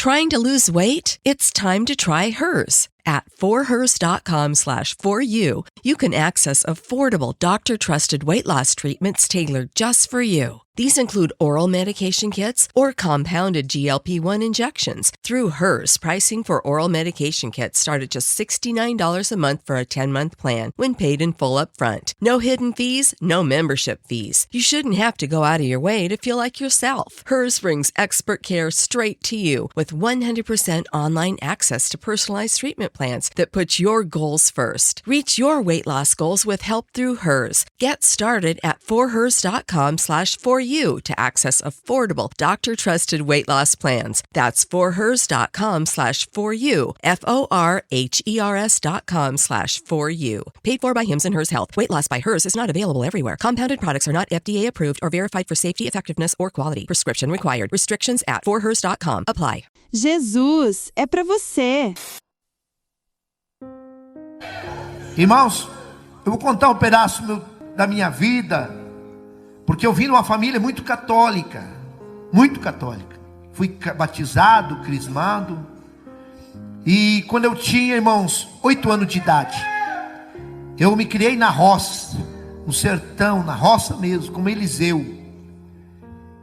Trying to lose weight? It's time to try Hers. At forhers.com/4u, you can access affordable, doctor-trusted weight loss treatments tailored just for you. These include oral medication kits or compounded GLP-1 injections. Through Hers, pricing for oral medication kits start at just $69 a month for a 10-month plan when paid in full upfront. No hidden fees, no membership fees. You shouldn't have to go out of your way to feel like yourself. Hers brings expert care straight to you with 100% online access to personalized treatment plans that put your goals first. Reach your weight loss goals with help through Hers. Get started at forhers.com/4u to access affordable, doctor-trusted weight loss plans. That's forhers.com/4u, forhers.com/4u. Paid for by Hims and Hers Health. Weight loss by Hers is not available everywhere. Compounded products are not FDA approved or verified for safety, effectiveness, or quality. Prescription required. Restrictions at forhers.com. Apply. Jesus é para você. Irmãos, eu vou contar um pedaço da minha vida, porque eu vim de uma família muito católica. Muito católica. Fui batizado, crismado. E quando eu tinha, irmãos, 8 anos de idade, eu me criei na roça, no sertão, na roça mesmo, como Eliseu.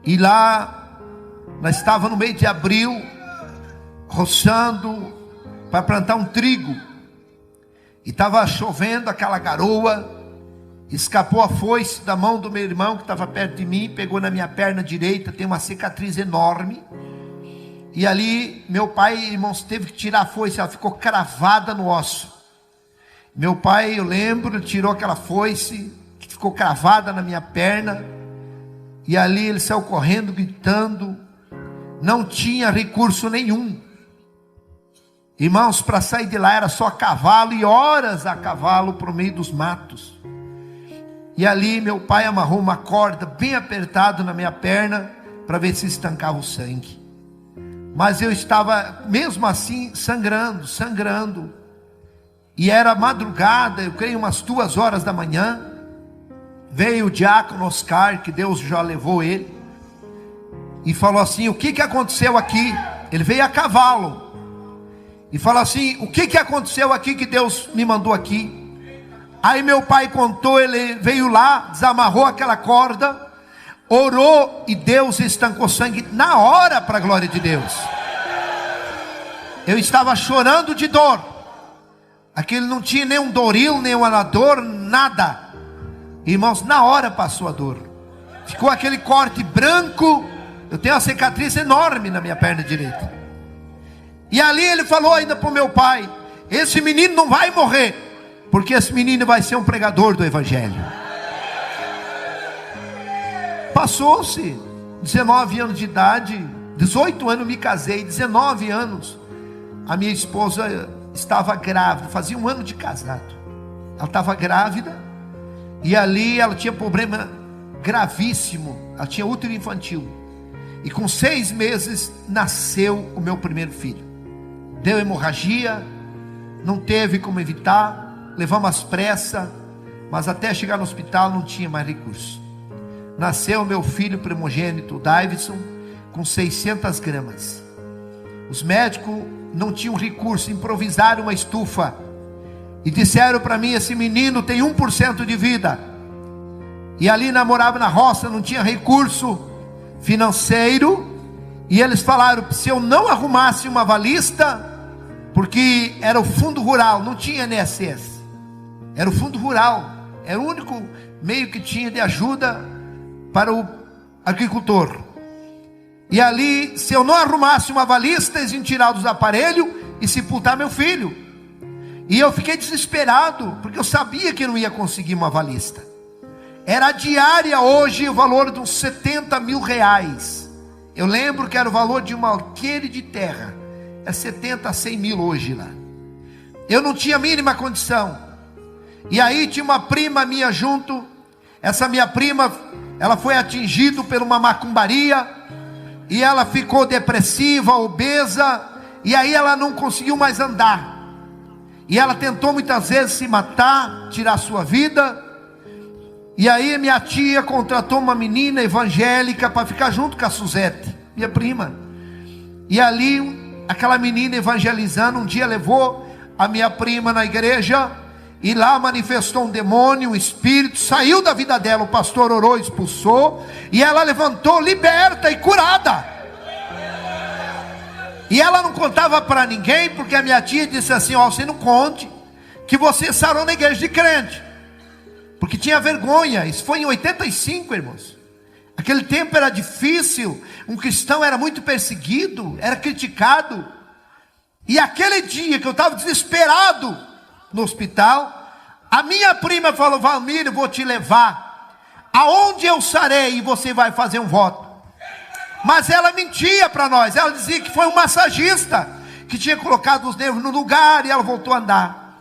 E lá, nós estávamos no meio de abril, roçando para plantar um trigo. E estava chovendo aquela garoa. Escapou a foice da mão do meu irmão que estava perto de mim, pegou na minha perna direita, tem uma cicatriz enorme. E ali, meu pai, irmãos, teve que tirar a foice, ela ficou cravada no osso. Meu pai, eu lembro, tirou aquela foice, que ficou cravada na minha perna. E ali ele saiu correndo, gritando. Não tinha recurso nenhum. Irmãos, para sair de lá era só cavalo e horas a cavalo por meio dos matos. E ali meu pai amarrou uma corda bem apertada na minha perna para ver se estancava o sangue. Mas eu estava mesmo assim sangrando. E era madrugada, eu creio umas 2 horas da manhã. Veio o diácono Oscar, que Deus já levou ele, e falou assim: o que aconteceu aqui? Ele veio a cavalo e falou assim: o que aconteceu aqui que Deus me mandou aqui? Aí meu pai contou, ele veio lá, desamarrou aquela corda, orou e Deus estancou sangue na hora, para a glória de Deus. Eu estava chorando de dor. Aquele não tinha nem um doril, nem um anador, nada. Irmãos, na hora passou a dor. Ficou aquele corte branco. Eu tenho uma cicatriz enorme na minha perna direita. E ali ele falou ainda para o meu pai: esse menino não vai morrer, porque esse menino vai ser um pregador do evangelho. Passou-se 19 anos de idade, 18 anos me casei, 19 anos a minha esposa estava grávida, fazia 1 ano de casado. Ela estava grávida, e ali ela tinha problema gravíssimo, ela tinha útero infantil. E com 6 meses nasceu o meu primeiro filho. Deu hemorragia, não teve como evitar, levamos às pressas, mas até chegar no hospital não tinha mais recurso. Nasceu o meu filho primogênito, Davidson, com 600 gramas. Os médicos não tinham recurso, improvisaram uma estufa e disseram para mim: esse menino tem 1% de vida. E ali namorava na roça, não tinha recurso financeiro, e eles falaram: se eu não arrumasse uma avalista, porque era o fundo rural, não tinha INSS, era o fundo rural, era o único meio que tinha de ajuda para o agricultor. E ali, se eu não arrumasse uma avalista, eles iam tirar dos aparelhos e sepultar meu filho. E eu fiquei desesperado, porque eu sabia que eu não ia conseguir uma avalista. Era diária hoje o valor de uns 70 mil reais. Eu lembro que era o valor de um alqueire de terra. É 70 a 100 mil hoje lá. Eu não tinha a mínima condição. E aí tinha uma prima minha junto. Essa minha prima, ela foi atingida por uma macumbaria. E ela ficou depressiva, obesa. E aí ela não conseguiu mais andar. E ela tentou muitas vezes se matar, tirar a sua vida. E aí minha tia contratou uma menina evangélica para ficar junto com a Suzete, minha prima. E ali aquela menina evangelizando, um dia levou a minha prima na igreja, e lá manifestou um demônio, um espírito, saiu da vida dela, o pastor orou, expulsou, e ela levantou liberta e curada. E ela não contava para ninguém, porque a minha tia disse assim: ó, você não conte que você sarou na igreja de crente, porque tinha vergonha. Isso foi em 85, irmãos. Aquele tempo era difícil, um cristão era muito perseguido, era criticado. E aquele dia que eu estava desesperado no hospital, a minha prima falou: Valmir, eu vou te levar aonde eu sarei e você vai fazer um voto. Mas ela mentia para nós, ela dizia que foi um massagista que tinha colocado os nervos no lugar e ela voltou a andar.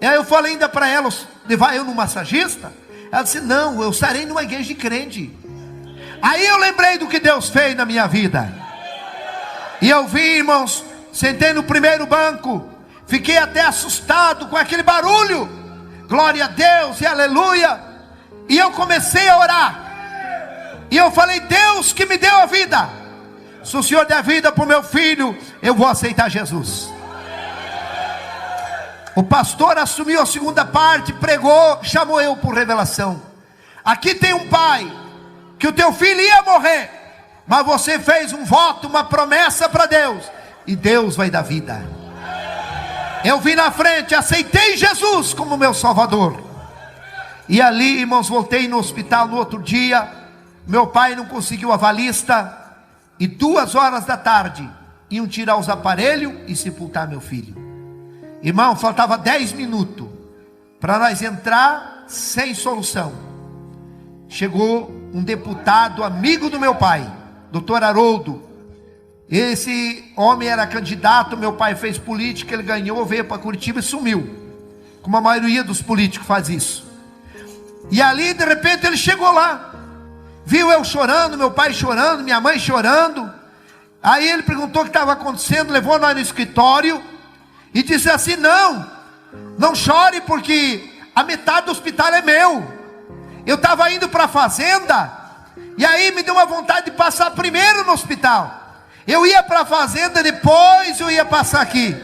E aí eu falei ainda para ela: levar eu no massagista? Ela disse: não, eu sarei numa igreja de crente. Aí eu lembrei do que Deus fez na minha vida, e eu vi, irmãos, sentei no primeiro banco, fiquei até assustado com aquele barulho, glória a Deus e aleluia, e eu comecei a orar, e eu falei: Deus que me deu a vida, se o Senhor der a vida para o meu filho, eu vou aceitar Jesus. O pastor assumiu a segunda parte, pregou, chamou eu por revelação: aqui tem um pai, que o teu filho ia morrer, mas você fez um voto, uma promessa para Deus, e Deus vai dar vida. Eu vim na frente, aceitei Jesus como meu Salvador, e ali, irmãos, voltei no hospital no outro dia. Meu pai não conseguiu avalista, e 2 horas da tarde iam tirar os aparelhos e sepultar meu filho. Irmão, faltava 10 minutos para nós entrar sem solução. Chegou um deputado amigo do meu pai, doutor Haroldo. Esse homem era candidato, meu pai fez política, ele ganhou, veio para Curitiba e sumiu, como a maioria dos políticos faz isso. E ali de repente ele chegou lá, viu eu chorando, meu pai chorando, minha mãe chorando. Aí ele perguntou o que estava acontecendo, levou nós no escritório e disse assim: não chore, porque a metade do hospital é meu. Eu estava indo para a fazenda, e aí me deu uma vontade de passar primeiro no hospital. Eu ia para a fazenda, depois eu ia passar aqui.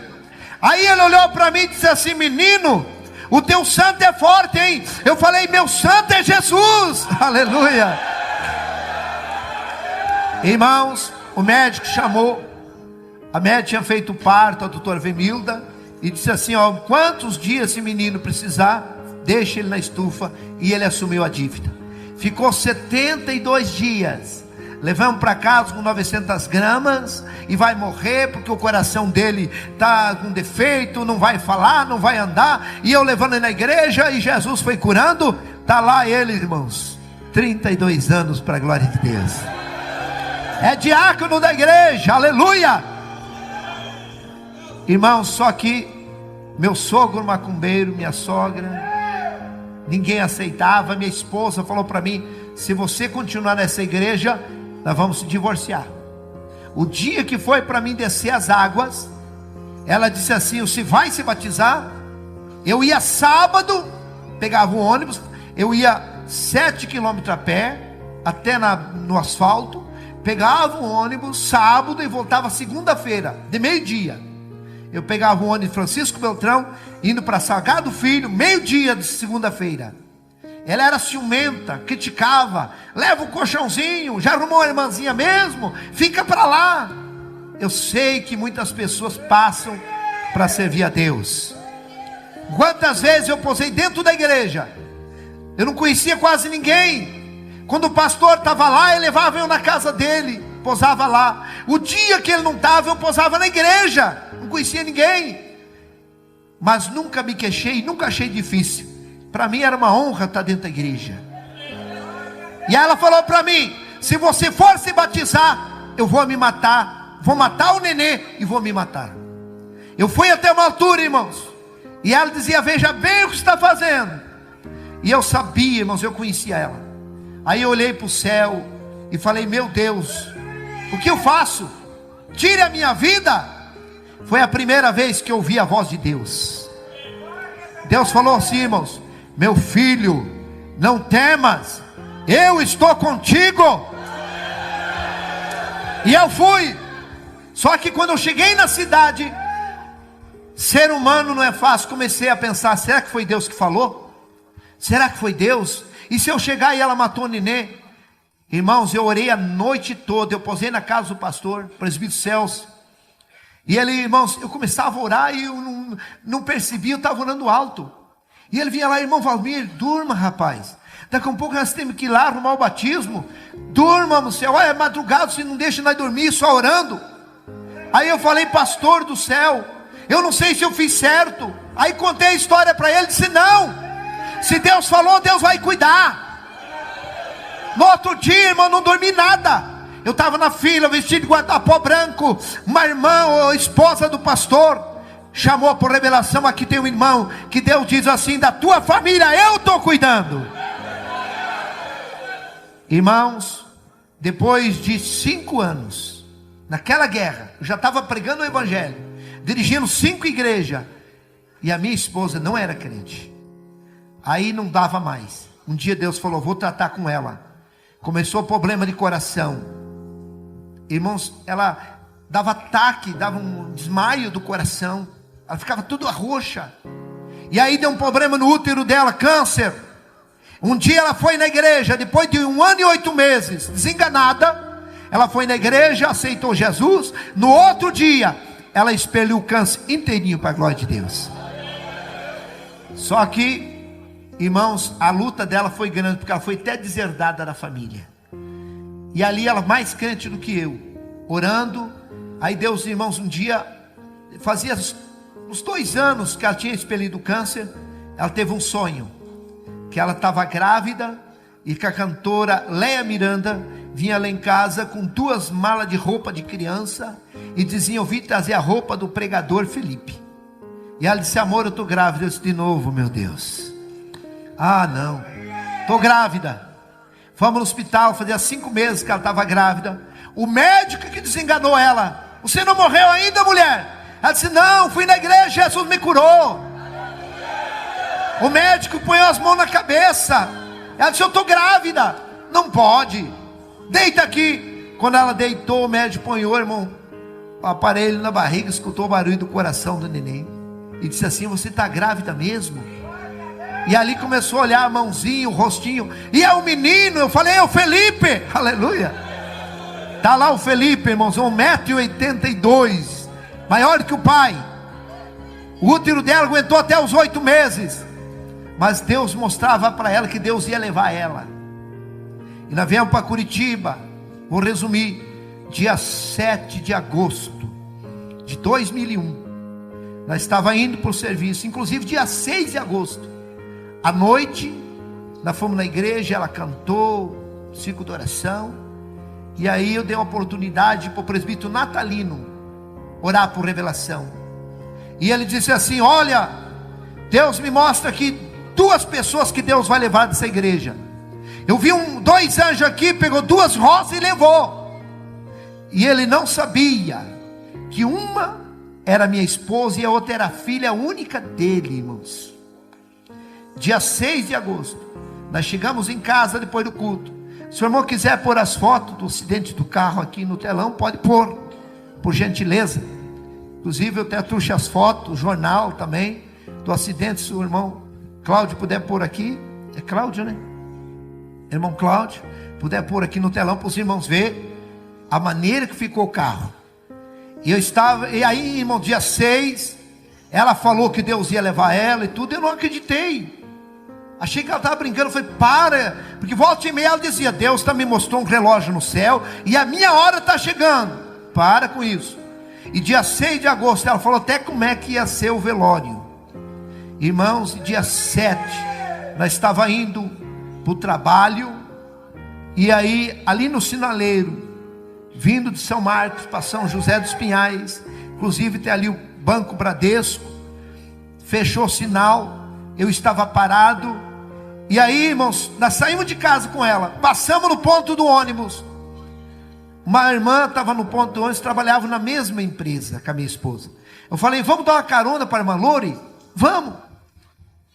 Aí ele olhou para mim e disse assim: menino, o teu santo é forte, hein? Eu falei: meu santo é Jesus. Aleluia. Irmãos, o médico chamou, a médica tinha feito o parto, a doutora Vemilda, e disse assim: ó, quantos dias esse menino precisar, deixa ele na estufa. E ele assumiu a dívida. Ficou 72 dias. Levamos para casa com 900 gramas. E vai morrer porque o coração dele está com defeito, não vai falar, não vai andar. E eu levando ele na igreja, e Jesus foi curando. Está lá ele, irmãos, 32 anos para a glória de Deus. É diácono da igreja, aleluia. Irmãos, só que meu sogro macumbeiro, minha sogra, ninguém aceitava. Minha esposa falou para mim: se você continuar nessa igreja, nós vamos se divorciar. O dia que foi para mim descer as águas, ela disse assim: você vai se batizar? Eu ia sábado, pegava o ônibus, eu ia 7 quilômetros a pé, até no asfalto, pegava o ônibus sábado e voltava segunda-feira, de meio-dia. Eu pegava o ônibus Francisco Beltrão, indo para Salgado Filho, meio-dia de segunda-feira. Ela era ciumenta, criticava: leva o colchãozinho, já arrumou a irmãzinha mesmo, fica para lá. Eu sei que muitas pessoas passam para servir a Deus. Quantas vezes eu posei dentro da igreja, eu não conhecia quase ninguém. Quando o pastor estava lá, ele levava eu na casa dele, posava lá. O dia que ele não estava, eu posava na igreja, não conhecia ninguém, mas nunca me queixei, nunca achei difícil. Para mim era uma honra estar dentro da igreja. E ela falou para mim: se você for se batizar, eu vou me matar, vou matar o nenê e vou me matar. Eu fui até uma altura, irmãos, e ela dizia: veja bem o que está fazendo. E eu sabia, irmãos, eu conhecia ela. Aí eu olhei para o céu e falei: meu Deus, o que eu faço? Tire a minha vida. Foi a primeira vez que eu ouvi a voz de Deus. Deus falou assim, irmãos: meu filho, não temas, eu estou contigo. E eu fui. Só que quando eu cheguei na cidade, ser humano não é fácil. Comecei a pensar, será que foi Deus que falou? Será que foi Deus? E se eu chegar e ela matou o nenê? Irmãos, eu orei a noite toda. Eu posei na casa do pastor, presbítero Celso. E ele, irmãos, eu começava a orar e eu não percebia, eu estava orando alto. E ele vinha lá, irmão Valmir, durma, rapaz. Daqui a um pouco nós temos que ir lá arrumar o batismo. Durma no céu. Olha, é madrugada, você não deixa nós dormir só orando. Aí eu falei, pastor do céu, eu não sei se eu fiz certo. Aí contei a história para ele, disse, não. Se Deus falou, Deus vai cuidar. No outro dia, irmão, não dormi nada. Eu estava na fila, vestido de guardapó branco. Uma irmã, esposa do pastor, chamou por revelação, aqui tem um irmão, que Deus diz assim, da tua família eu estou cuidando. Irmãos, depois de 5 anos, naquela guerra, eu já estava pregando o evangelho, dirigindo 5 igrejas, e a minha esposa não era crente. Aí não dava mais. Um dia Deus falou, vou tratar com ela. Começou o problema de coração. Irmãos, ela dava ataque, dava um desmaio do coração. Ela ficava toda roxa. E aí deu um problema no útero dela, câncer. Um dia ela foi na igreja, depois de 1 ano e 8 meses, desenganada. Ela foi na igreja, aceitou Jesus. No outro dia, ela expeliu o câncer inteirinho para a glória de Deus. Só que, irmãos, a luta dela foi grande, porque ela foi até deserdada da família. E ali ela mais crente do que eu, orando. Aí Deus, irmãos, um dia, fazia uns 2 anos que ela tinha expelido o câncer. Ela teve um sonho, que ela estava grávida, e que a cantora Léa Miranda vinha lá em casa com 2 malas de roupa de criança, e dizia, eu vim trazer a roupa do pregador Felipe. E ela disse, amor, eu estou grávida. Eu disse, de novo, meu Deus. Ah, não, estou grávida. Fomos no hospital, fazia 5 meses que ela estava grávida. O médico que desenganou ela, você não morreu ainda, mulher? Ela disse, não, fui na igreja, Jesus me curou. O médico põe as mãos na cabeça. Ela disse, eu estou grávida. Não pode, deita aqui. Quando ela deitou, o médico ponhou, irmão, o aparelho na barriga, escutou o barulho do coração do neném, e disse assim, você está grávida mesmo? E ali começou a olhar a mãozinha, o rostinho. E é o menino, eu falei, é o Felipe. Aleluia. Está lá o Felipe, irmãos, 1,82 m, maior que o pai. O útero dela aguentou até os 8 meses. Mas Deus mostrava para ela que Deus ia levar ela. E nós viemos para Curitiba. Vou resumir. Dia 7 de agosto de 2001. Nós estávamos indo para o serviço. Inclusive dia 6 de agosto, à noite, nós fomos na igreja. Ela cantou, ciclo de oração. E aí eu dei uma oportunidade para o presbítero Natalino orar por revelação. E ele disse assim, olha, Deus me mostra aqui 2 pessoas que Deus vai levar dessa igreja. Eu vi 2 anjos aqui, pegou 2 rosas e levou. E ele não sabia que uma era minha esposa e a outra era a filha única dele, irmãos. Dia 6 de agosto, nós chegamos em casa depois do culto. Se o irmão quiser pôr as fotos do acidente do carro aqui no telão, pode pôr, por gentileza. Inclusive eu até trouxe as fotos, o jornal também, do acidente. Se o irmão Cláudio puder pôr aqui, é Cláudio, né? Irmão Cláudio, puder pôr aqui no telão para os irmãos verem a maneira que ficou o carro. E aí, irmão, dia 6, ela falou que Deus ia levar ela e tudo. Eu não acreditei. Achei que ela estava brincando. Eu falei, para, porque volta e meia ela dizia, Deus me mostrou um relógio no céu e a minha hora está chegando. Para com isso. E dia 6 de agosto ela falou até como é que ia ser o velório. Irmãos, dia 7 nós estávamos indo para o trabalho. E aí, ali no sinaleiro, vindo de São Marcos para São José dos Pinhais, inclusive tem ali o Banco Bradesco, fechou o sinal, eu estava parado. E aí, irmãos, nós saímos de casa com ela, passamos no ponto do ônibus. Uma irmã estava no ponto do ônibus, trabalhava na mesma empresa com a minha esposa. Eu falei, vamos dar uma carona para a irmã Lori? Vamos.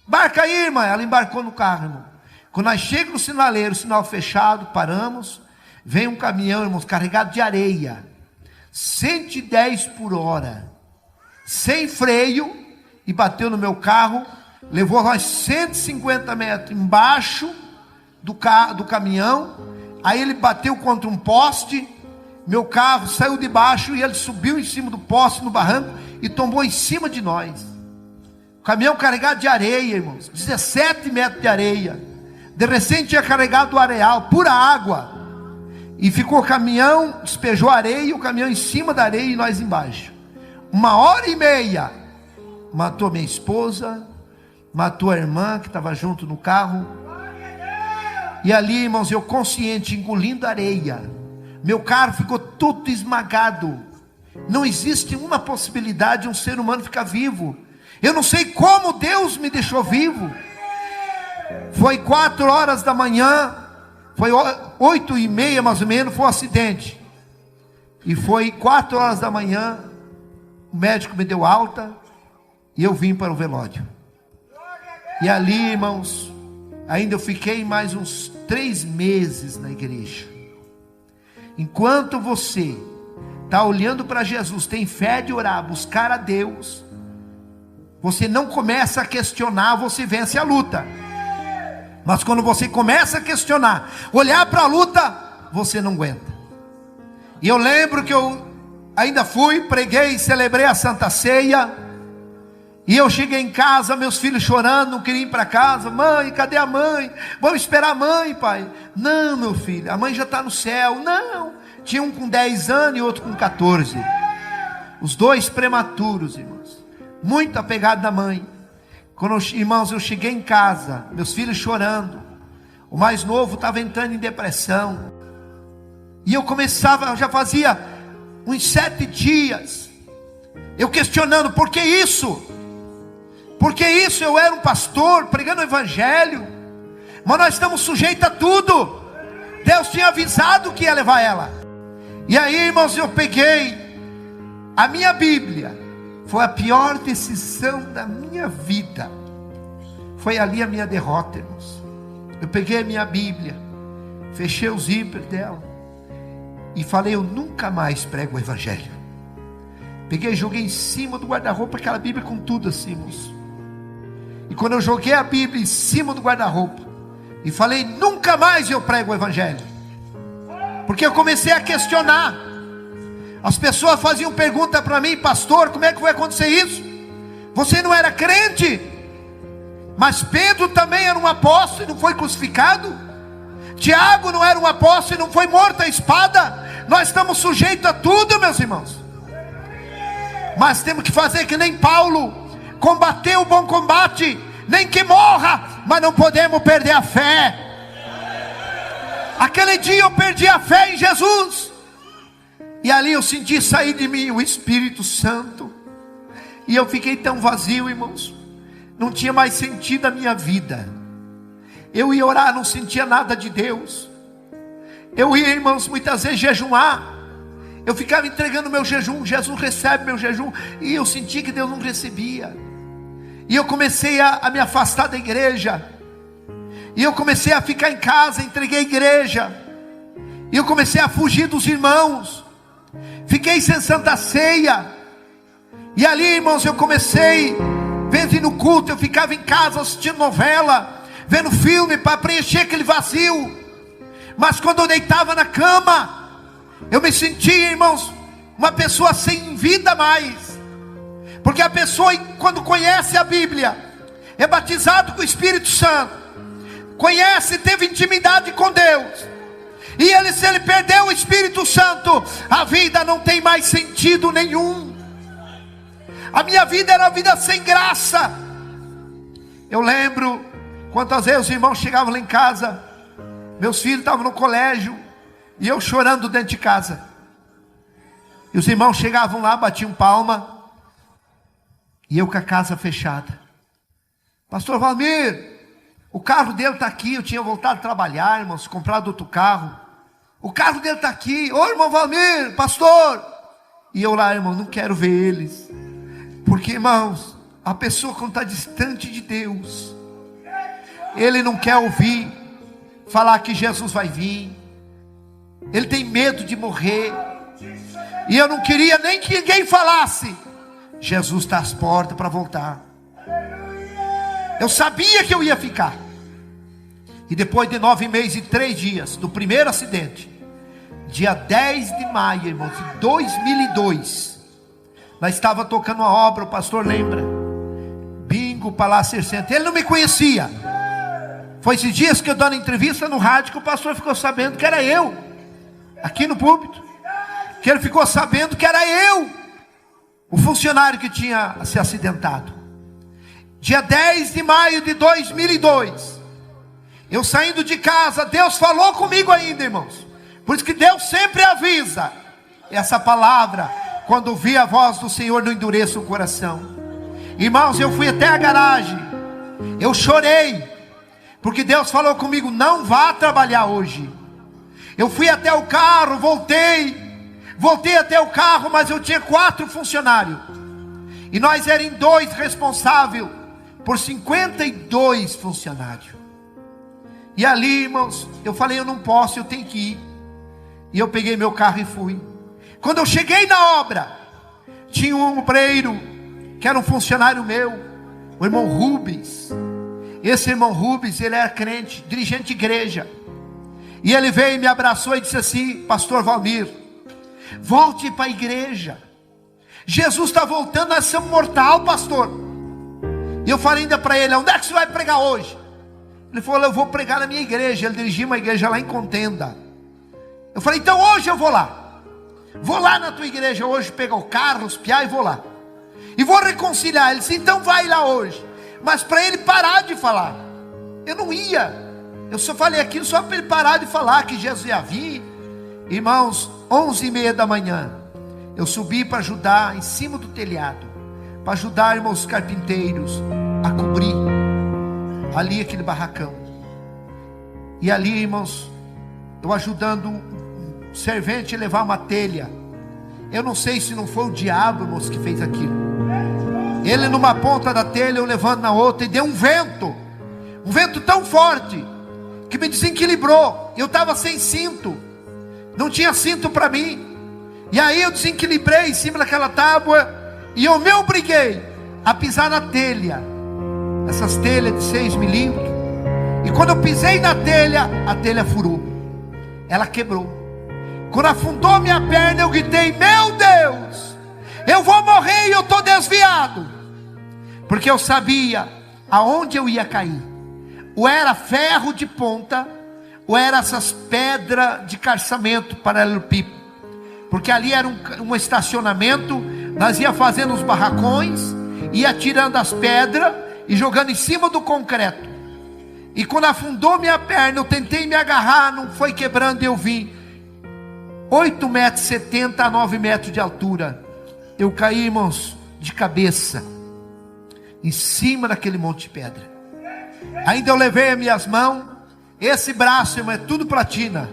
Embarca aí, irmã. Ela embarcou no carro, irmão. Quando nós chegamos no sinaleiro, sinal fechado, paramos. Vem um caminhão, irmãos, carregado de areia. 110 por hora, sem freio, e bateu no meu carro, levou nós 150 metros embaixo do caminhão. Aí ele bateu contra um poste, meu carro saiu de baixo e ele subiu em cima do poste no barranco e tombou em cima de nós. O caminhão carregado de areia, irmãos, 17 metros de areia. De recente tinha carregado o areal, pura água. E ficou o caminhão, despejou a areia, o caminhão em cima da areia e nós embaixo. 1h30, matou minha esposa, matou a irmã que estava junto no carro. E ali, irmãos, eu consciente, engolindo areia. Meu carro ficou todo esmagado. Não existe uma possibilidade de um ser humano ficar vivo. Eu não sei como Deus me deixou vivo. Foi 4 horas da manhã, foi 8h30 mais ou menos, foi um acidente. E foi 4 horas da manhã, o médico me deu alta e eu vim para o velório. E ali, irmãos, ainda eu fiquei mais uns 3 meses na igreja. Enquanto você está olhando para Jesus, tem fé de orar, buscar a Deus, você não começa a questionar, você vence a luta. Mas quando você começa a questionar, olhar para a luta, você não aguenta. E eu lembro que eu ainda fui, preguei, celebrei a Santa Ceia. E eu cheguei em casa, meus filhos chorando, não queriam ir para casa. Mãe, cadê a mãe? Vamos esperar a mãe, pai. Não, meu filho, a mãe já está no céu. Não, tinha um com 10 anos e outro com 14. Os dois prematuros, irmãos, muito apegado da mãe. Quando, irmãos, eu cheguei em casa, meus filhos chorando. O mais novo estava entrando em depressão. E eu começava, já fazia uns 7 dias, eu questionando, por que isso? Porque isso, eu era um pastor, pregando o evangelho, mas nós estamos sujeitos a tudo. Deus tinha avisado que ia levar ela. E aí, irmãos, eu peguei a minha Bíblia. Foi a pior decisão da minha vida. Foi ali a minha derrota, irmãos. Eu peguei a minha Bíblia, fechei o zíper dela e falei, eu nunca mais prego o evangelho. Peguei e joguei em cima do guarda-roupa, aquela Bíblia com tudo assim, irmãos. E quando eu joguei a Bíblia em cima do guarda-roupa e falei, nunca mais eu prego o evangelho, porque eu comecei a questionar. As pessoas faziam pergunta para mim, pastor, como é que vai acontecer isso? Você não era crente? Mas Pedro também era um apóstolo e não foi crucificado? Tiago não era um apóstolo e não foi morto à espada? Nós estamos sujeitos a tudo, meus irmãos. Mas temos que fazer que nem Paulo, combater o bom combate, nem que morra, mas não podemos perder a fé. Aquele dia eu perdi a fé em Jesus, e ali eu senti sair de mim o Espírito Santo, e eu fiquei tão vazio, irmãos, não tinha mais sentido a minha vida. Eu ia orar, não sentia nada de Deus. Eu ia, irmãos, muitas vezes jejuar, eu ficava entregando meu jejum, Jesus recebe meu jejum, e eu sentia que Deus não recebia. E eu comecei a me afastar da igreja, e eu comecei a ficar em casa, entreguei a igreja, e eu comecei a fugir dos irmãos, fiquei sem Santa Ceia. E ali, irmãos, eu comecei, vendo no culto, eu ficava em casa assistindo novela, vendo filme para preencher aquele vazio. Mas quando eu deitava na cama, eu me sentia, irmãos, uma pessoa sem vida mais. Porque a pessoa, quando conhece a Bíblia, é batizado com o Espírito Santo, conhece, teve intimidade com Deus, e se ele perdeu o Espírito Santo, a vida não tem mais sentido nenhum. A minha vida era uma vida sem graça. Eu lembro quantas vezes os irmãos chegavam lá em casa, meus filhos estavam no colégio, e eu chorando dentro de casa, e os irmãos chegavam lá, batiam palma, e eu com a casa fechada. Pastor Valmir, o carro dele está aqui. Eu tinha voltado a trabalhar, irmãos, comprado outro carro. O carro dele está aqui. Ô irmão Valmir, pastor. E eu lá, irmão, não quero ver eles. Porque, irmãos, a pessoa quando está distante de Deus, ele não quer ouvir falar que Jesus vai vir. Ele tem medo de morrer. E eu não queria nem que ninguém falasse. Jesus está às portas para voltar. Eu sabia que eu ia ficar. E depois de 9 meses e 3 dias do primeiro acidente, dia 10 de maio, irmãos, de 2002, nós estávamos tocando uma obra, o pastor lembra, Bingo, Palácio Centro. Ele não me conhecia. Foi esses dias que eu dando entrevista no rádio que o pastor ficou sabendo que era eu, aqui no púlpito, que ele ficou sabendo que era eu, o funcionário que tinha se acidentado. Dia 10 de maio de 2002, eu saindo de casa, Deus falou comigo ainda, irmãos. Por isso que Deus sempre avisa. Essa palavra, quando ouvi a voz do Senhor, não endureça o coração. Irmãos, eu fui até a garagem, eu chorei, porque Deus falou comigo, não vá trabalhar hoje. Eu fui até o carro, voltei até o carro, mas eu tinha 4 funcionários. E nós éramos 2 responsáveis por 52 funcionários. E ali, irmãos, eu falei, eu não posso, eu tenho que ir. E eu peguei meu carro e fui. Quando eu cheguei na obra, tinha um obreiro, que era um funcionário meu, o irmão Rubens. Esse irmão Rubens, ele era crente, dirigente de igreja. E ele veio e me abraçou e disse assim, pastor Valmir, volte para a igreja. Jesus está voltando, nós somos mortal, pastor. E eu falei ainda para ele, onde é que você vai pregar hoje? Ele falou, eu vou pregar na minha igreja. Ele dirigia uma igreja lá em Contenda. Eu falei, então hoje eu vou lá. Vou lá na tua igreja hoje, pegar o carro, os piá e vou lá. E vou reconciliar. Ele disse, então vai lá hoje. Mas para ele parar de falar. Eu não ia. Eu só falei aquilo só para ele parar de falar que Jesus ia vir. Irmãos, 11h30 da manhã, eu subi para ajudar em cima do telhado, para ajudar, irmãos, os carpinteiros a cobrir ali aquele barracão. E ali, irmãos, eu ajudando um servente a levar uma telha. Eu não sei se não foi o diabo, irmãos, que fez aquilo. Ele numa ponta da telha, eu levando na outra, e deu um vento tão forte, que me desequilibrou. Eu estava sem cinto, não tinha cinto para mim. E aí eu desequilibrei em cima daquela tábua, e eu me obriguei a pisar na telha, essas telhas de 6 milímetros. E quando eu pisei na telha, a telha furou, ela quebrou. Quando afundou minha perna, eu gritei, meu Deus, eu vou morrer e eu estou desviado. Porque eu sabia aonde eu ia cair. Ou era ferro de ponta, ou era essas pedras de calçamento paralelepípedo. Porque ali era um estacionamento, nós ia fazendo os barracões, ia tirando as pedras e jogando em cima do concreto. E quando afundou minha perna, eu tentei me agarrar, não foi quebrando, e eu vim 8,70 m a 9 metros de altura. Eu caí, irmãos, de cabeça em cima daquele monte de pedra. Ainda eu levei as minhas mãos. Esse braço, irmão, é tudo platina.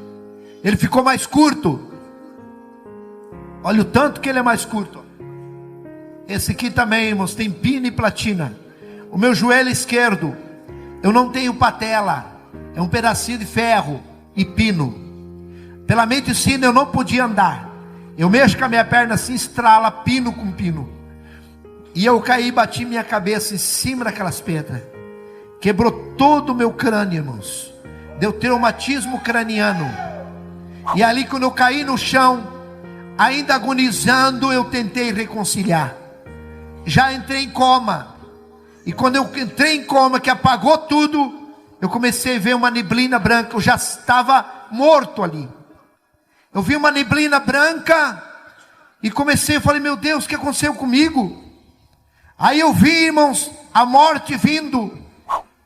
Ele ficou mais curto. Olha o tanto que ele é mais curto. Esse aqui também, irmãos, tem pino e platina. O meu joelho esquerdo, eu não tenho patela, é um pedacinho de ferro e pino. Pela medicina eu não podia andar. Eu mexo com a minha perna assim, estrala pino com pino. E eu caí e bati minha cabeça em cima daquelas pedras. Quebrou todo o meu crânio, irmãos. Deu traumatismo craniano. E ali quando eu caí no chão, ainda agonizando, eu tentei reconciliar. Já entrei em coma. E quando eu entrei em coma, que apagou tudo, eu comecei a ver uma neblina branca. Eu já estava morto ali. Eu vi uma neblina branca e comecei, eu falei, meu Deus, o que aconteceu comigo? Aí eu vi, irmãos, a morte vindo.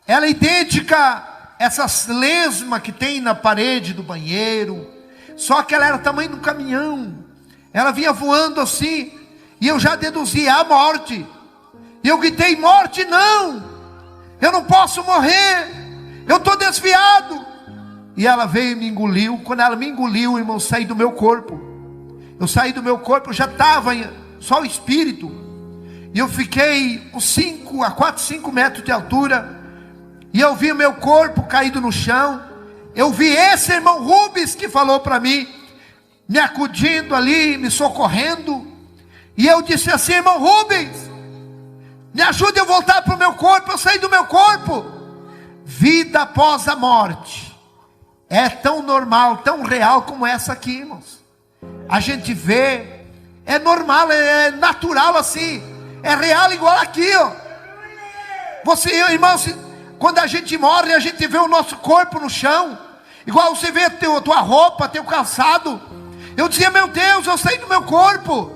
Ela é idêntica a essas lesmas que tem na parede do banheiro, só que ela era do tamanho de um caminhão. Ela vinha voando assim, e eu já deduzi a morte. E eu gritei, morte não, eu não posso morrer, eu estou desviado. E ela veio e me engoliu. Quando ela me engoliu, irmão, eu saí do meu corpo. Eu saí do meu corpo, eu já estava só o espírito. E eu fiquei a 4, 5 metros de altura. E eu vi o meu corpo caído no chão. Eu vi esse irmão Rubens que falou para mim, me acudindo ali, me socorrendo. E eu disse assim: irmão Rubens, me ajude a voltar para o meu corpo. Eu saí do meu corpo. Vida após a morte é tão normal, tão real como essa aqui, irmãos. A gente vê, é normal, é natural assim, é real igual aqui, ó. Você, irmãos, quando a gente morre, a gente vê o nosso corpo no chão, igual você vê a tua roupa, teu calçado. Eu dizia: meu Deus, eu saí do meu corpo.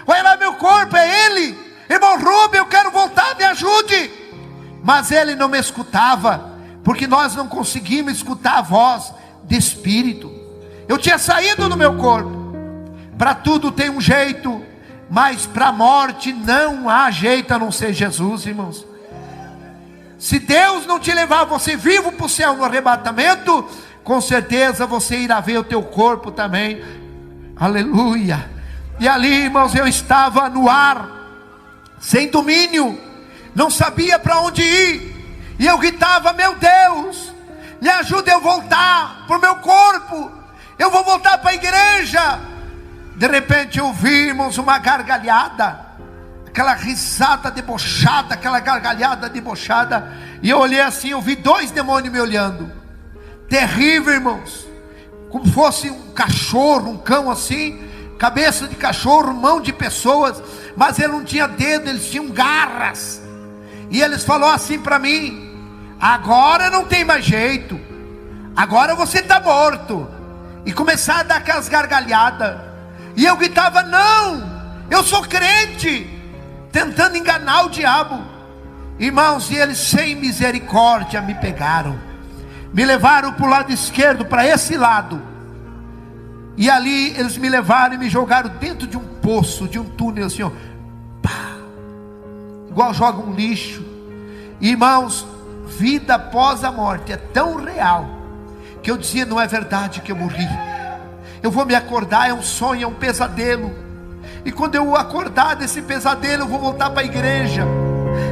Olha lá, meu corpo, é ele. Irmão Rubem, eu quero voltar, me ajude. Mas ele não me escutava, porque nós não conseguimos escutar a voz de espírito. Eu tinha saído do meu corpo. Para tudo tem um jeito, mas para a morte não há jeito a não ser Jesus, irmãos. Se Deus não te levar você vivo para o céu no arrebatamento, com certeza você irá ver o teu corpo também. Aleluia. E ali, irmãos, eu estava no ar, sem domínio, não sabia para onde ir. E eu gritava: meu Deus, me ajuda eu voltar para o meu corpo. Eu vou voltar para a igreja. De repente ouvimos uma gargalhada, aquela risada debochada, aquela gargalhada debochada. E eu olhei assim, eu vi 2 demônios me olhando. Terrível, irmãos. Como fosse um cachorro, um cão assim, cabeça de cachorro, mão de pessoas, mas ele não tinha dedo, eles tinham garras. E eles falaram assim para mim: agora não tem mais jeito, agora você está morto. E começaram a dar aquelas gargalhadas. E eu gritava: não, eu sou crente, tentando enganar o diabo. Irmãos, e eles sem misericórdia me pegaram, me levaram para o lado esquerdo, para esse lado. E ali eles me levaram e me jogaram dentro de um poço, de um túnel assim, ó. Pá, igual joga um lixo. Irmãos, vida após a morte é tão real, que eu dizia: não é verdade que eu morri. Eu vou me acordar, é um sonho, é um pesadelo. E quando eu acordar desse pesadelo, eu vou voltar para a igreja.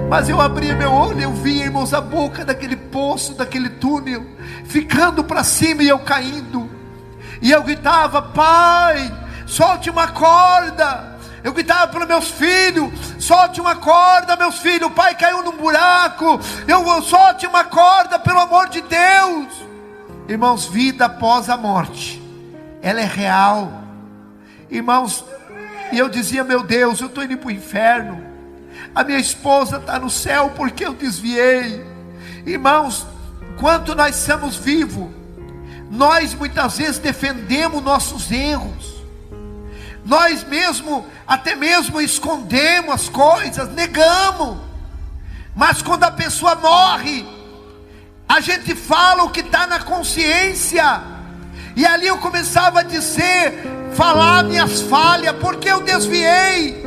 Mas eu abri meu olho, eu vi, irmãos, a boca daquele poço, daquele túnel, ficando para cima e eu caindo. E eu gritava: pai, solte uma corda. Eu gritava para meus filhos: solte uma corda, meus filhos. O pai caiu num buraco. Solte uma corda, pelo amor de Deus. Irmãos, vida após a morte, ela é real, irmãos. E eu dizia: meu Deus, eu estou indo para o inferno. A minha esposa está no céu porque eu desviei. Irmãos, enquanto nós estamos vivos, nós muitas vezes defendemos nossos erros. Nós mesmo, até mesmo escondemos as coisas, negamos. Mas quando a pessoa morre, a gente fala o que está na consciência. E ali eu começava a dizer, falar minhas falhas, porque eu desviei.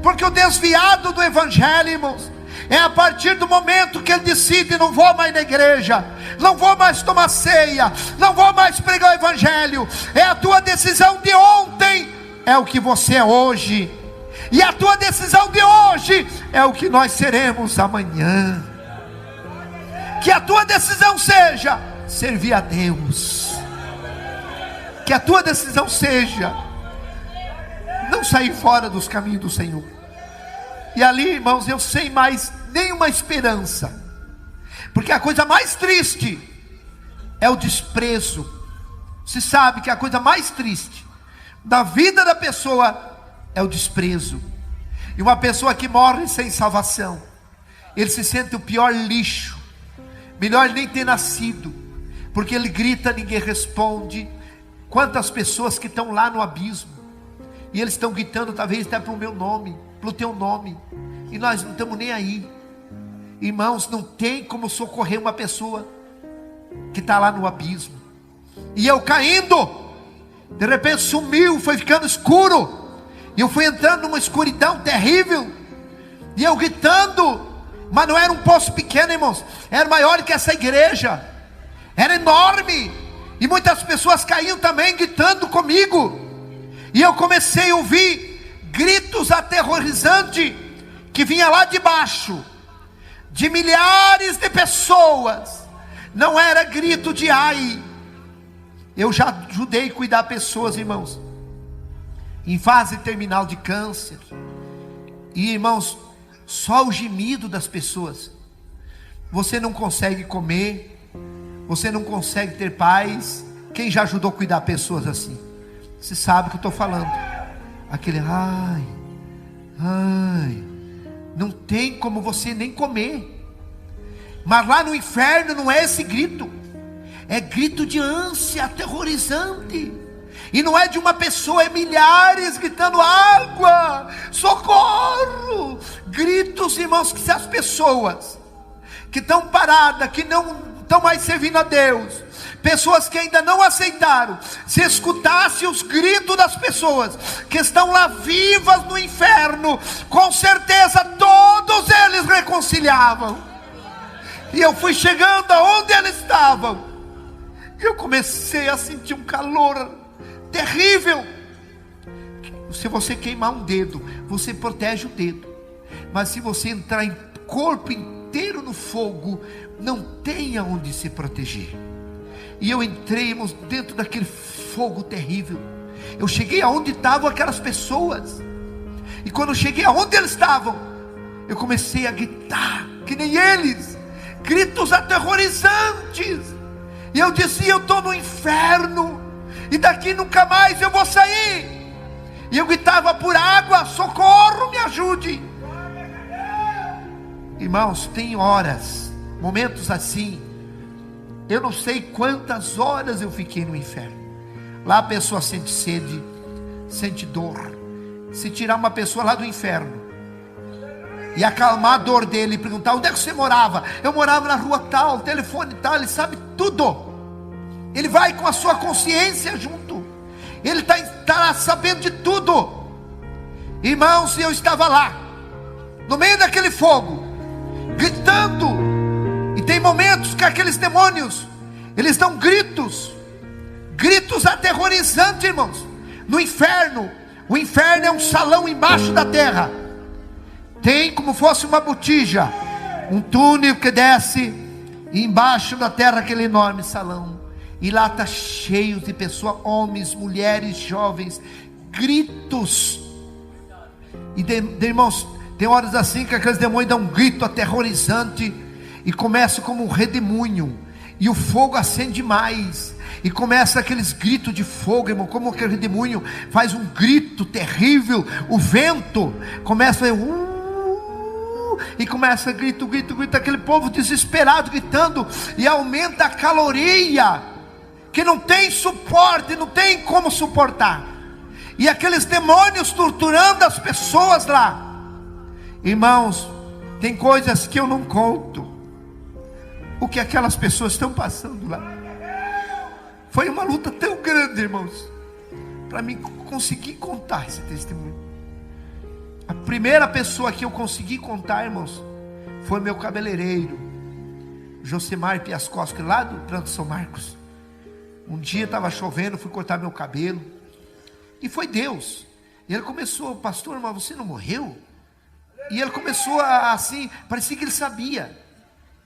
Porque o desviado do evangelho, irmãos, é a partir do momento que ele decide: não vou mais na igreja, não vou mais tomar ceia, não vou mais pregar o evangelho. É a tua decisão de ontem, é o que você é hoje. E a tua decisão de hoje é o que nós seremos amanhã. Que a tua decisão seja servir a Deus. Que a tua decisão seja não sair fora dos caminhos do Senhor. E ali, irmãos, eu sem mais nenhuma esperança. Porque a coisa mais triste é o desprezo. Você sabe que a coisa mais triste da vida da pessoa é o desprezo. E uma pessoa que morre sem salvação, ele se sente o pior lixo. Melhor nem ter nascido, porque ele grita, ninguém responde. Quantas pessoas que estão lá no abismo, e eles estão gritando talvez até para o meu nome, para o teu nome, e nós não estamos nem aí. Irmãos, não tem como socorrer uma pessoa que está lá no abismo. E eu caindo, de repente sumiu, foi ficando escuro, e eu fui entrando numa escuridão terrível, e eu gritando. Mas não era um poço pequeno, irmãos, era maior que essa igreja, era enorme. E muitas pessoas caíam também gritando comigo. E eu comecei a ouvir gritos aterrorizantes que vinha lá de baixo, de milhares de pessoas. Não era grito de ai. Eu já ajudei a cuidar pessoas, irmãos, em fase terminal de câncer. E irmãos, só o gemido das pessoas. Você não consegue comer, você não consegue ter paz. Quem já ajudou a cuidar de pessoas assim? Você sabe o que eu estou falando. Aquele ai, não tem como você nem comer. Mas lá no inferno não é esse grito, é grito de ânsia aterrorizante. E não é de uma pessoa, é milhares gritando água, socorro. Gritos, irmãos, que se as pessoas que estão paradas, que não estão mais servindo a Deus, pessoas que ainda não aceitaram, se escutasse os gritos das pessoas que estão lá vivas no inferno, com certeza todos eles reconciliavam. E eu fui chegando aonde eles estavam, e eu comecei a sentir um calor terrível. Se você queimar um dedo, você protege o dedo, mas se você entrar em corpo inteiro no fogo, não tem aonde se proteger. E eu entrei, irmãos, dentro daquele fogo terrível. Eu cheguei aonde estavam aquelas pessoas, e quando eu cheguei aonde eles estavam, eu comecei a gritar que nem eles, gritos aterrorizantes. E eu dizia: eu estou no inferno, e daqui nunca mais eu vou sair. E eu gritava por água: socorro, me ajude. Irmãos, tem horas, momentos assim. Eu não sei quantas horas eu fiquei no inferno. Lá a pessoa sente sede, sente dor. Se tirar uma pessoa lá do inferno e acalmar a dor dele, e perguntar: onde é que você morava? Eu morava na rua tal, telefone tal. Ele sabe tudo. Ele vai com a sua consciência junto. Ele está sabendo de tudo. Irmãos, eu estava lá, no meio daquele fogo, gritando. E tem momentos que aqueles demônios, eles dão gritos aterrorizantes, irmãos. No inferno, o inferno é um salão embaixo da terra. Tem como fosse uma botija, um túnel que desce, e embaixo da terra aquele enorme salão. E lá está cheio de pessoas, homens, mulheres, jovens, gritos. E irmãos, tem horas assim que aqueles demônios dão um grito aterrorizante, e começa como um redemoinho, e o fogo acende mais, e começa aqueles gritos de fogo, irmão, como aquele redemoinho faz um grito terrível. O vento começa e começa grito, aquele povo desesperado gritando, e aumenta a caloria, que não tem suporte, não tem como suportar. E aqueles demônios torturando as pessoas lá. Irmãos, tem coisas que eu não conto, o que aquelas pessoas estão passando lá. Foi uma luta tão grande, irmãos, para mim conseguir contar esse testemunho. A primeira pessoa que eu consegui contar, irmãos, foi meu cabeleireiro, Josemar Piascoski, lá do Planto São Marcos. Um dia estava chovendo, fui cortar meu cabelo, e foi Deus. E ele começou: pastor, mas você não morreu? E ele começou assim, parecia que ele sabia.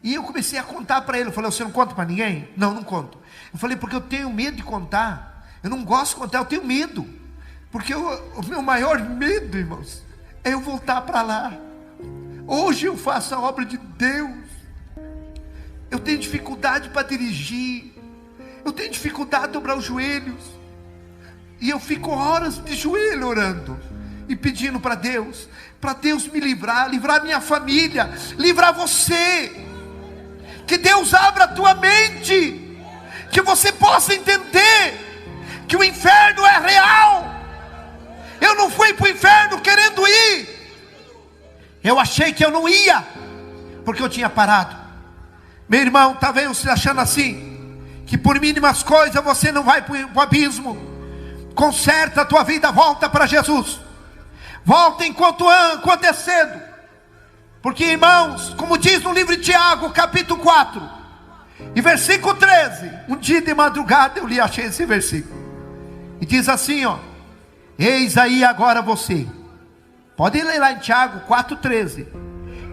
E eu comecei a contar para ele. Eu falei: você não conta para ninguém? Não, não conto. Eu falei: porque eu tenho medo de contar. Eu não gosto de contar, eu tenho medo. Porque o meu maior medo, irmãos, é eu voltar para lá. Hoje eu faço a obra de Deus. Eu tenho dificuldade para dirigir. Eu tenho dificuldade de dobrar os joelhos. E eu fico horas de joelho orando e pedindo para Deus me livrar minha família, livrar você. Que Deus abra a tua mente, que você possa entender que o inferno é real. Eu não fui para o inferno querendo ir. Eu achei que eu não ia, porque eu tinha parado. Meu irmão, talvez você achando assim, que por mínimas coisas você não vai para o abismo. Conserta a tua vida, volta para Jesus. Volta enquanto é cedo. Porque, irmãos, como diz no livro de Tiago, capítulo 4, e versículo 13, um dia de madrugada eu achei esse versículo, e diz assim, ó: eis aí agora você, pode ler lá em Tiago 4,13,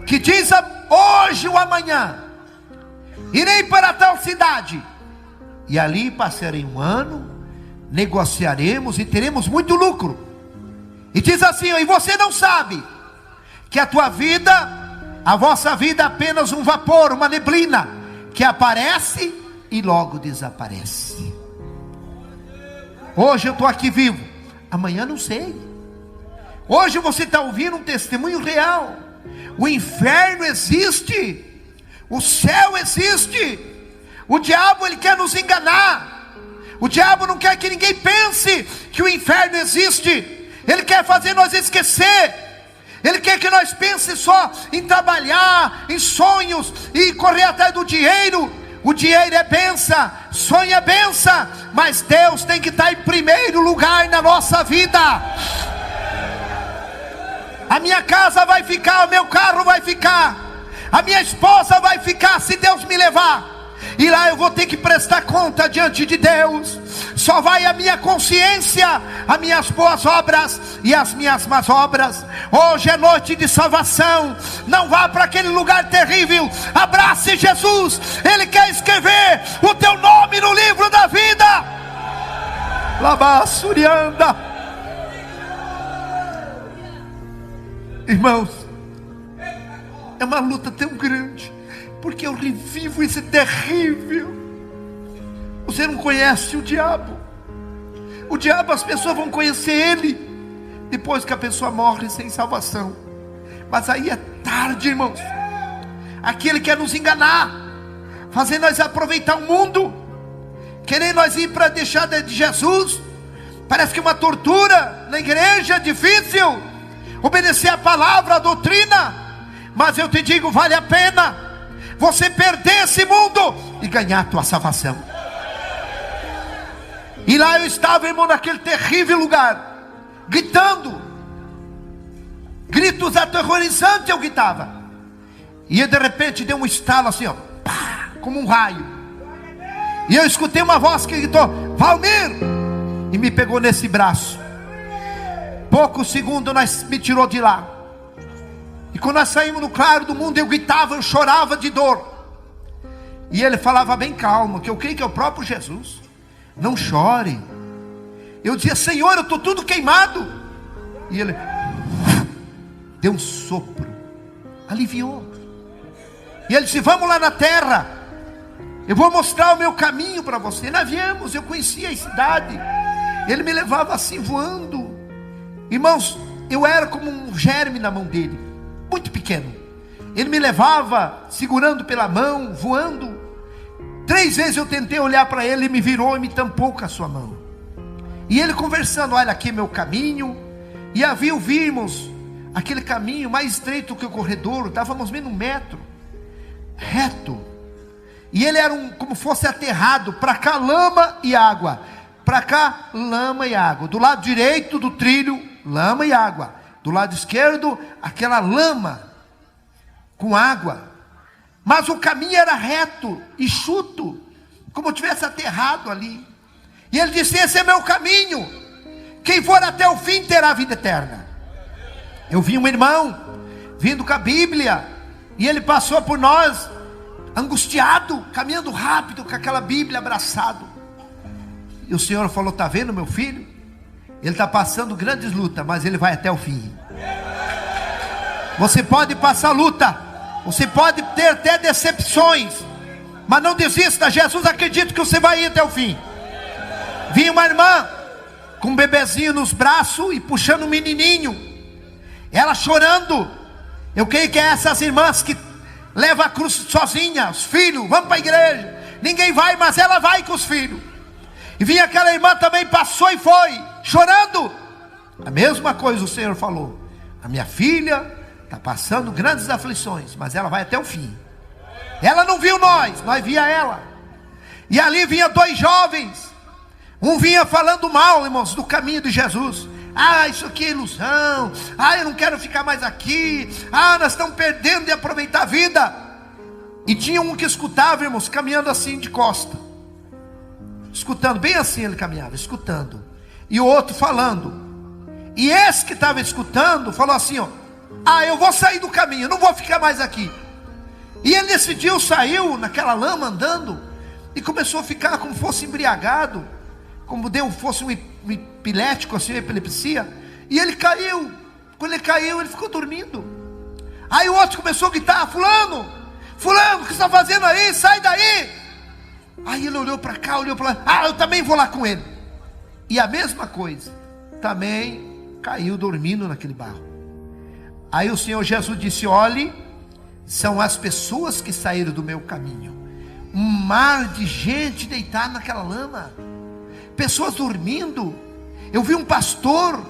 que diz: hoje ou amanhã irei para tal cidade, e ali passarei um ano, negociaremos e teremos muito lucro. E diz assim: e você não sabe que a tua vida, a vossa vida é apenas um vapor, uma neblina, que aparece e logo desaparece. Hoje eu estou aqui vivo, amanhã não sei. Hoje você está ouvindo um testemunho real. O inferno existe, o céu existe. O diabo, ele quer nos enganar. O diabo não quer que ninguém pense que o inferno existe. Ele quer fazer nós esquecer. Ele quer que nós pensemos só em trabalhar, em sonhos e correr atrás do dinheiro. O dinheiro é bênção, sonho é bênção, mas Deus tem que estar em primeiro lugar na nossa vida. A minha casa vai ficar, o meu carro vai ficar, a minha esposa vai ficar se Deus me levar. E lá eu vou ter que prestar conta diante de Deus. Só vai a minha consciência, as minhas boas obras e as minhas más obras. Hoje é noite de salvação. Não vá para aquele lugar terrível. Abrace Jesus. Ele quer escrever o teu nome no livro da vida. Labassurianda. Irmãos, é uma luta tão grande, porque eu revivo esse terrível. Você não conhece o diabo. O diabo, as pessoas vão conhecer ele depois que a pessoa morre sem salvação. Mas aí é tarde, irmãos. Aquele quer nos enganar, fazer nós aproveitar o mundo, querer nós ir para deixar de Jesus. Parece que uma tortura na igreja, difícil obedecer a palavra, a doutrina. Mas eu te digo, vale a pena você perder esse mundo e ganhar a tua salvação. E lá eu estava, irmão, naquele terrível lugar, gritando, gritos aterrorizantes eu gritava. E de repente deu um estalo assim, ó, pá, como um raio. E eu escutei uma voz que gritou: Valmir! E me pegou nesse braço. Poucos segundos me tirou de lá. E quando nós saímos no claro do mundo, eu gritava, eu chorava de dor. E ele falava bem calmo, que eu creio que é o próprio Jesus. Não chore. Eu dizia: Senhor, eu estou tudo queimado. E ele deu um sopro, aliviou. E ele disse: vamos lá na terra, eu vou mostrar o meu caminho para você. Nós viemos, eu conhecia a cidade. Ele me levava assim voando. Irmãos, eu era como um germe na mão dele, muito pequeno. Ele me levava segurando pela mão, voando. 3 vezes eu tentei olhar para ele, ele me virou e me tampou com a sua mão. E ele conversando: olha, aqui é meu caminho. E vimos aquele caminho mais estreito que o corredor, estávamos menos 1 metro, reto. E ele era como fosse aterrado, para cá lama e água, para cá lama e água. Do lado direito do trilho, lama e água. Do lado esquerdo, aquela lama com água. Mas o caminho era reto, enxuto, como se tivesse aterrado ali. E ele disse: esse é meu caminho, quem for até o fim terá vida eterna. Eu vi um irmão vindo com a Bíblia, e ele passou por nós, angustiado, caminhando rápido, com aquela Bíblia abraçado. E o Senhor falou: está vendo meu filho? Ele está passando grandes lutas, mas ele vai até o fim. Você pode passar luta, você pode ter até decepções, mas não desista. Jesus acredita que você vai ir até o fim. Vinha uma irmã com um bebezinho nos braços e puxando um menininho, ela chorando. Eu creio que é essas irmãs que levam a cruz sozinha, os filhos, vamos para a igreja, ninguém vai, mas ela vai com os filhos. E vinha aquela irmã também, passou e foi, chorando. A mesma coisa o Senhor falou: a minha filha está passando grandes aflições, mas ela vai até o fim. Ela não viu nós via ela. E ali vinha 2 jovens. Um vinha falando mal, irmãos, do caminho de Jesus. Ah, isso aqui é ilusão. Ah, eu não quero ficar mais aqui. Ah, nós estamos perdendo de aproveitar a vida. E tinha um que escutava, irmãos, caminhando assim de costa, escutando, bem assim ele caminhava, escutando. E o outro falando. E esse que estava escutando falou assim, ó: ah, eu vou sair do caminho, não vou ficar mais aqui. E ele decidiu, saiu naquela lama andando, e começou a ficar como fosse embriagado, como fosse um epilético, assim, uma epilepsia. E ele caiu. Quando ele caiu, ele ficou dormindo. Aí o outro começou a gritar: fulano, fulano, o que você está fazendo aí? Sai daí. Aí ele olhou para cá, olhou para lá: eu também vou lá com ele. E a mesma coisa, também caiu dormindo naquele barro. Aí o Senhor Jesus disse: olhe, são as pessoas que saíram do meu caminho. Um mar de gente deitada naquela lama, pessoas dormindo. Eu vi um pastor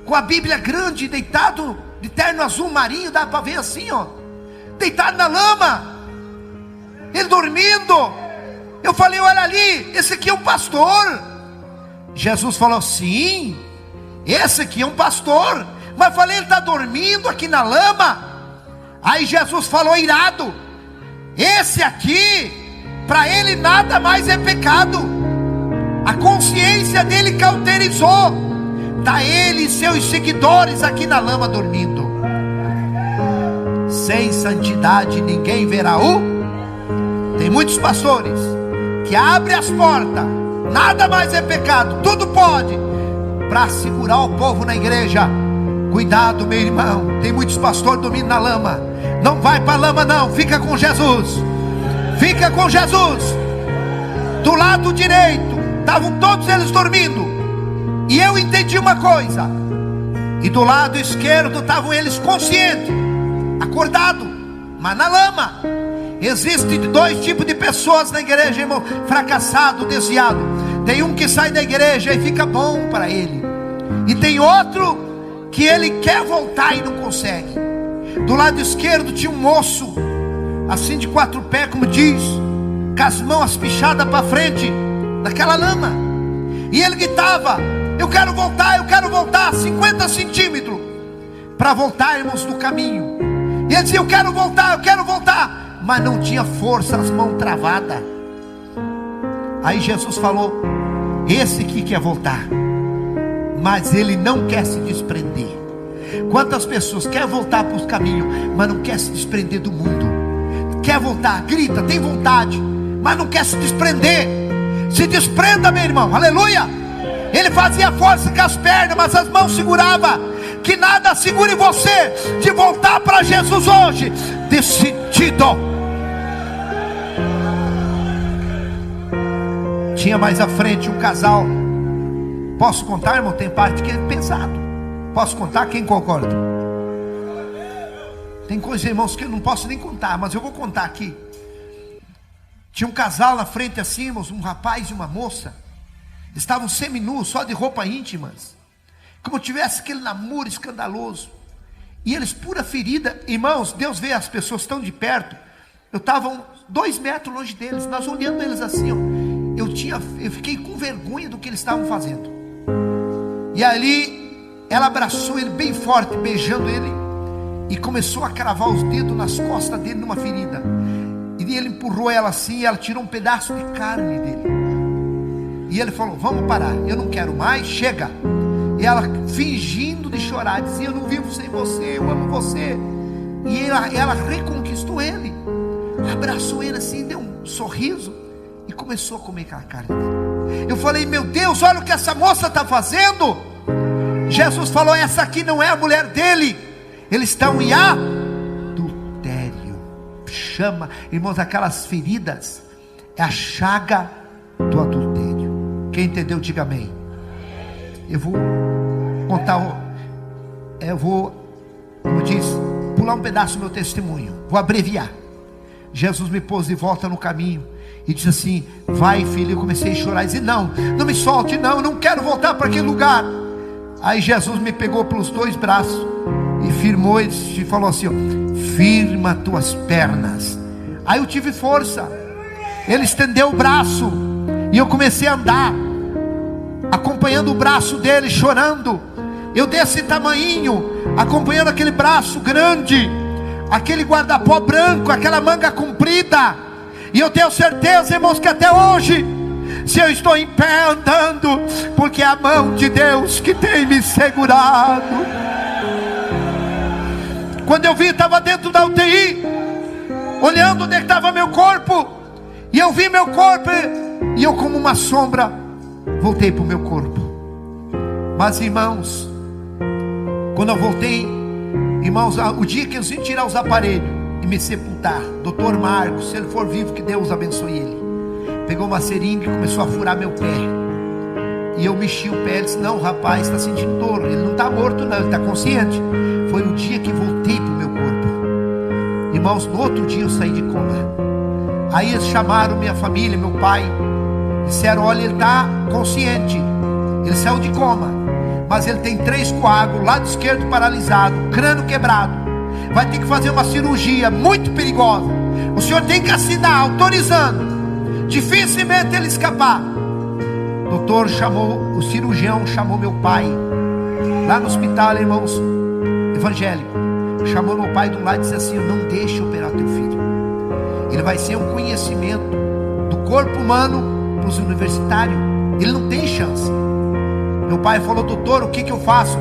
com a Bíblia grande, deitado de terno azul marinho, dá para ver assim, ó, deitado na lama, ele dormindo. Eu falei: olha ali, esse aqui é um pastor. Jesus falou: sim, esse aqui é um pastor. Mas falei: ele está dormindo aqui na lama. Aí Jesus falou irado: esse aqui, para ele nada mais é pecado. A consciência dele cauterizou. Está ele e seus seguidores aqui na lama dormindo. Sem santidade ninguém verá o. Tem muitos pastores que abrem as portas, nada mais é pecado, tudo pode, para segurar o povo na igreja. Cuidado, meu irmão, tem muitos pastores dormindo na lama. Não vai para a lama não, fica com Jesus. Fica com Jesus. Do lado direito estavam todos eles dormindo, e eu entendi uma coisa. E do lado esquerdo estavam eles conscientes, acordados, mas na lama. Existem dois tipos de pessoas na igreja, irmão: fracassado, desviado. Tem um que sai da igreja e fica bom para ele, e tem outro que ele quer voltar e não consegue. Do lado esquerdo tinha um moço, assim de 4 pés, como diz, com as mãos pichadas para frente, naquela lama. E ele gritava: eu quero voltar 50 centímetros, para voltarmos no caminho. E ele dizia: eu quero voltar, mas não tinha força, as mãos travadas. Aí Jesus falou: esse que quer voltar, mas ele não quer se desprender. Quantas pessoas querem voltar para os caminhos, mas não quer se desprender do mundo? Quer voltar, grita, tem vontade, mas não quer se desprender. Se desprenda, meu irmão, aleluia. Ele fazia força com as pernas, mas as mãos segurava. Que nada segure você de voltar para Jesus hoje, decidido. Tinha mais à frente um casal. Posso contar, irmão? Tem parte que é pesado. Posso contar? Quem concorda? Tem coisas, irmãos, que eu não posso nem contar, mas eu vou contar aqui. Tinha um casal na frente assim, irmãos, um rapaz e uma moça. Estavam seminus, só de roupa íntimas, como tivesse aquele namoro escandaloso. E eles pura ferida. Irmãos, Deus vê as pessoas tão de perto. Eu estava 2 metros longe deles, nós olhando eles assim, ó. Eu fiquei com vergonha do que eles estavam fazendo. E ali ela abraçou ele bem forte, beijando ele, e começou a cravar os dedos nas costas dele numa ferida. E ele empurrou ela assim, e ela tirou um pedaço de carne dele. E ele falou: vamos parar, eu não quero mais, chega. E ela, fingindo de chorar, dizia: eu não vivo sem você, eu amo você. E ela reconquistou ele, abraçou ele assim, deu um sorriso e começou a comer aquela carne dele. Eu falei: meu Deus, olha o que essa moça está fazendo. Jesus falou: essa aqui não é a mulher dele, eles estão em adultério. Chama, irmãos, aquelas feridas é a chaga do adultério. Quem entendeu, diga amém. Eu vou contar, como diz, pular um pedaço do meu testemunho, vou abreviar. Jesus me pôs de volta no caminho e disse assim: vai, filho. Eu comecei a chorar e disse: não me solte, não quero voltar para aquele lugar. Aí Jesus me pegou pelos 2 braços e firmou e falou assim: ó, firma tuas pernas. Aí eu tive força. Ele estendeu o braço e eu comecei a andar, acompanhando o braço dele, chorando. Eu desse tamanhinho, acompanhando aquele braço grande, aquele guarda-pó branco, aquela manga comprida. E eu tenho certeza, irmãos, que até hoje, se eu estou em pé andando, porque é a mão de Deus que tem me segurado. Quando eu vi, estava dentro da UTI, olhando onde estava meu corpo. E eu vi meu corpo, e eu, como uma sombra, voltei para o meu corpo. Mas, irmãos, Quando eu voltei, irmãos, o dia que eles iam tirar os aparelhos e me sepultar, doutor Marcos, se ele for vivo, que Deus abençoe ele, pegou uma seringa e começou a furar meu pé. E eu mexi o pé. Ele disse: não, o rapaz está sentindo dor, ele não está morto não, ele está consciente. Foi o dia que voltei para o meu corpo. Irmãos, no outro dia eu saí de coma. Aí eles chamaram minha família, meu pai, disseram: olha, ele está consciente, ele saiu de coma, mas ele tem 3 coágulos, lado esquerdo paralisado, crânio quebrado, vai ter que fazer uma cirurgia muito perigosa. O senhor tem que assinar, autorizando, dificilmente ele escapar. O doutor chamou, o cirurgião chamou meu pai, lá no hospital, irmãos, evangélico, chamou meu pai de um lado e disse assim: não deixe operar teu filho, ele vai ser um conhecimento do corpo humano para os universitários, ele não tem chance. Meu pai falou: doutor, o que eu faço?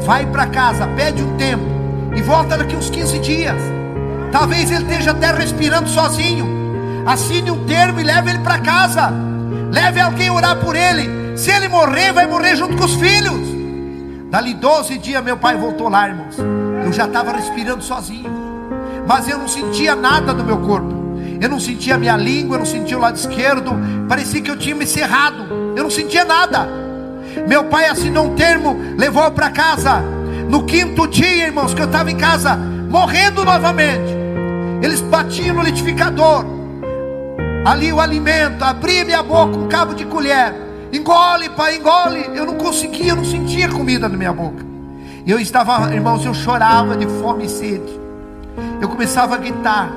Vai para casa, pede um tempo e volta daqui uns 15 dias. Talvez ele esteja até respirando sozinho. Assine um termo e leve ele para casa. Leve alguém orar por ele. Se ele morrer, vai morrer junto com os filhos. Dali 12 dias meu pai voltou lá, irmãos. Eu já estava respirando sozinho, mas eu não sentia nada no meu corpo. Eu não sentia a minha língua, eu não sentia o lado esquerdo. Parecia que eu tinha me cerrado. Eu não sentia nada. Meu pai assinou um termo, levou para casa. No 5º dia, irmãos, que eu estava em casa, morrendo novamente, eles batiam no liquidificador, ali o alimento, abria minha boca, um cabo de colher, engole, pai, engole. Eu não conseguia, eu não sentia comida na minha boca. Eu estava, irmãos, eu chorava de fome e sede. Eu começava a gritar.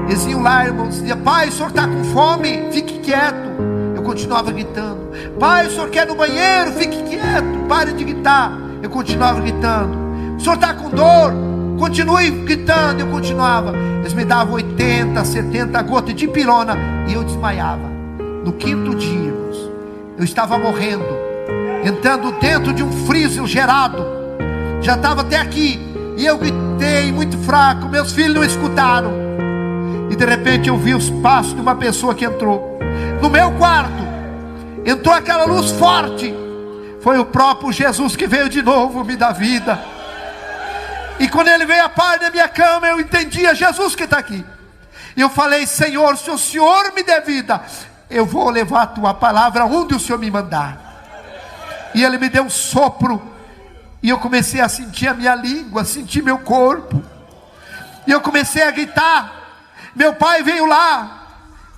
Eles iam lá, irmãos, diziam: pai, o senhor está com fome? Fique quieto. Eu continuava gritando. Pai, o senhor quer ir no banheiro? Fique quieto, pare de gritar. Eu continuava gritando. O senhor está com dor? Continue gritando. Eu continuava. Eles me davam 80, 70 gotas de pirona e eu desmaiava. No 5º dia, irmãos, eu estava morrendo, entrando dentro de um freezer gelado. Já estava até aqui. E eu gritei muito fraco. Meus filhos não escutaram. E de repente eu vi os passos de uma pessoa que entrou no meu quarto. Entrou aquela luz forte. Foi o próprio Jesus que veio de novo me dar vida. E quando ele veio a par da minha cama, eu entendi: é Jesus que está aqui. E eu falei: Senhor, se o Senhor me der vida, eu vou levar a tua palavra onde o Senhor me mandar. E ele me deu um sopro. E eu comecei a sentir a minha língua, sentir meu corpo. E eu comecei a gritar. Meu pai veio lá.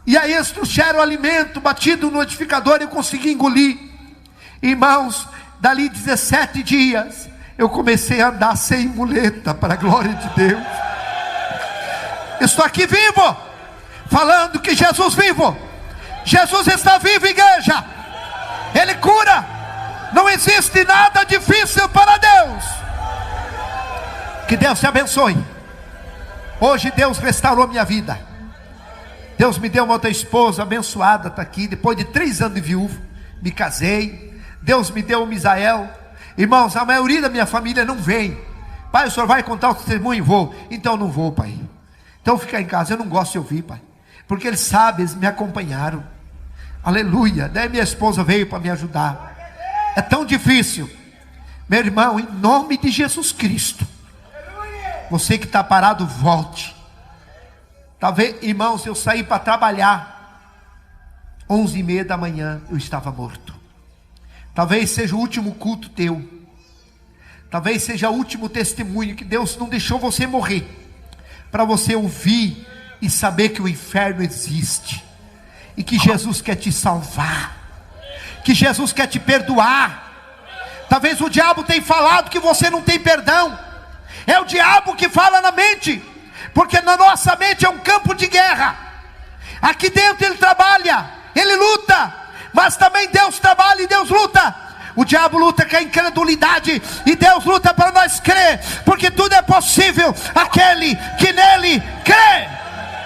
E aí eles trouxeram o alimento batido no liquidificador e eu consegui engolir. Irmãos, dali 17 dias, eu comecei a andar sem muleta, para a glória de Deus. Eu estou aqui vivo, falando que Jesus vivo. Jesus está vivo, igreja. Ele cura. Não existe nada difícil para Deus. Que Deus te abençoe. Hoje Deus restaurou minha vida. Deus me deu uma outra esposa abençoada, está aqui. Depois de 3 anos de viúvo, me casei. Deus me deu um Misael. Irmãos, a maioria da minha família não vem. Pai, o senhor vai contar o testemunho? Vou. Então não vou, pai. Então ficar em casa, eu não gosto de ouvir, pai. Porque eles sabem, eles me acompanharam. Aleluia. Daí minha esposa veio para me ajudar. É tão difícil. Meu irmão, em nome de Jesus Cristo, você que está parado, volte. Talvez, irmãos, eu saí para trabalhar 11h30 da manhã, eu estava morto. Talvez seja o último culto teu. Talvez seja o último testemunho que Deus não deixou você morrer, para você ouvir e saber que o inferno existe e que Jesus quer te salvar, que Jesus quer te perdoar. Talvez o diabo tenha falado que você não tem perdão. É o diabo que fala na mente, porque na nossa mente é um campo de guerra. Aqui dentro ele trabalha, ele luta, mas também Deus trabalha e Deus luta. O diabo luta com a incredulidade e Deus luta para nós crer, porque tudo é possível aquele que nele crê.